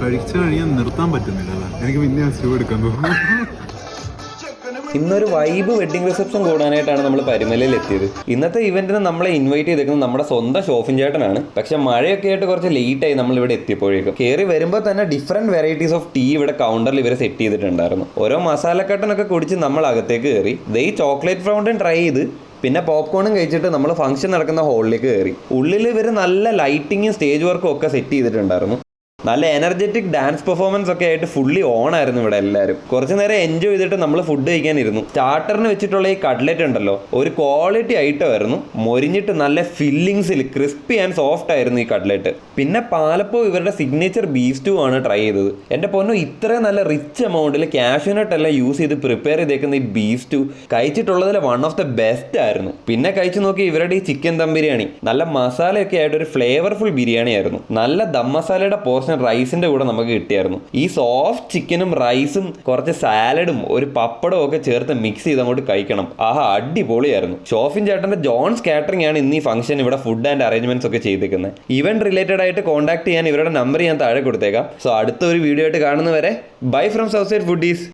കഴിച്ചു കഴിഞ്ഞാൽ നിർത്താൻ പറ്റുന്നില്ല. എനിക്ക് പിന്നെ സ്റ്റൂ എടുക്കാൻ തോന്നുന്നു. ഇന്നൊരു വൈബ് വെഡിങ് റിസപ്ഷൻ കൂടാനായിട്ടാണ് നമ്മൾ പരുമലയിൽ എത്തിയത്. ഇന്നത്തെ ഇവന്റിന് നമ്മളെ ഇൻവൈറ്റ് ചെയ്തേക്കുന്നത് നമ്മുടെ സ്വന്തം ഷോഫിൻ ചേട്ടനാണ്. പക്ഷെ മഴയൊക്കെ ആയിട്ട് കുറച്ച് ലേറ്റായി നമ്മൾ ഇവിടെ എത്തിയപ്പോഴേക്കും. കയറി വരുമ്പോൾ തന്നെ ഡിഫറെന്റ് വെറൈറ്റീസ് ഓഫ് ടീ ഇവിടെ കൗണ്ടറിൽ ഇവരെ സെറ്റ് ചെയ്തിട്ടുണ്ടായിരുന്നു. ഓരോ മസാലക്കട്ടനൊക്കെ കുടിച്ച് നമ്മൾ അകത്തേക്ക് കയറി. ദേ ചോക്ലേറ്റ് ഫൗണ്ടൻ ട്രൈ ചെയ്ത് പിന്നെ പോപ്കോണും കഴിച്ചിട്ട് നമ്മൾ ഫംഗ്ഷൻ നടക്കുന്ന ഹാളിലേക്ക് കയറി. ഉള്ളിൽ ഇവർ നല്ല ലൈറ്റിങ്ങും സ്റ്റേജ് വർക്കും ഒക്കെ സെറ്റ് ചെയ്തിട്ടുണ്ടായിരുന്നു. നല്ല എനർജറ്റിക് ഡാൻസ് പെർഫോമൻസ് ഒക്കെ ആയിട്ട് ഫുള്ളി ഓൺ ആയിരുന്നു ഇവിടെ എല്ലാവരും. കുറച്ച് നേരം എൻജോയ് ചെയ്തിട്ട് നമ്മൾ ഫുഡ് കഴിക്കാനിരുന്നു. സ്റ്റാർട്ടറിന് വെച്ചിട്ടുള്ള ഈ കട്ട്ലറ്റ് ഉണ്ടല്ലോ, ഒരു ക്വാളിറ്റി ഐറ്റം ആയിരുന്നു. മൊരിഞ്ഞിട്ട് നല്ല ഫില്ലിങ്സിൽ ക്രിസ്പി ആൻഡ് സോഫ്റ്റ് ആയിരുന്നു ഈ കട്ട്ലറ്റ്. പിന്നെ പാലപ്പോ ഇവരുടെ സിഗ്നേച്ചർ ബീഫ് സ്റ്റൂ ആണ് ട്രൈ ചെയ്തത്. എൻ്റെ പൊന്നോ, ഇത്രയും നല്ല റിച്ച് എമൗണ്ടിൽ കാഷ്യൂനട്ട് എല്ലാം യൂസ് ചെയ്ത് പ്രിപ്പയർ ചെയ്തേക്കുന്ന ഈ ബീഫ് സ്റ്റൂ കഴിച്ചിട്ടുള്ളതിൽ വൺ ഓഫ് ദ ബെസ്റ്റ് ആയിരുന്നു. പിന്നെ കഴിച്ചു നോക്കി ഇവരുടെ ഈ ചിക്കൻ ദം ബിരിയാണി. നല്ല മസാലയൊക്കെ ആയിട്ട് ഒരു ഫ്ലേവർഫുൾ ബിരിയാണി ആയിരുന്നു. നല്ല ദം മസാലയുടെ പോർഷൻ റൈസിന്റെ കൂടെ നമുക്ക് കിട്ടിയായിരുന്നു. ഈ സോഫ്റ്റ് ചിക്കനും റൈസും കുറച്ച് സാലഡും ഒരു പപ്പടവും ഒക്കെ ചേർത്ത് മിക്സ് ചെയ്ത് അങ്ങോട്ട് കഴിക്കണം. ആഹാ, അടിപൊളിയായിരുന്നു. ഷോഫിൻ ചേട്ടന്റെ ജോൺസ് കാറ്ററിംഗ് ആണ് ഇന്ന് ഈ ഫംഗ്ഷൻ ഇവിടെ ഫുഡ് ആൻഡ് അറേഞ്ച്മെന്റ്സ് ഒക്കെ ചെയ്തേക്കുന്നത്. ഇവന്റ് റിലേറ്റഡ് ആയിട്ട് കോൺടാക്ട് ചെയ്യാൻ ഇവരുടെ നമ്പർ ഞാൻ താഴെ കൊടുത്തേക്കാം. സോ അടുത്ത ഒരു വീഡിയോ ആയിട്ട് കാണുന്നവരെ bye from south side foodies.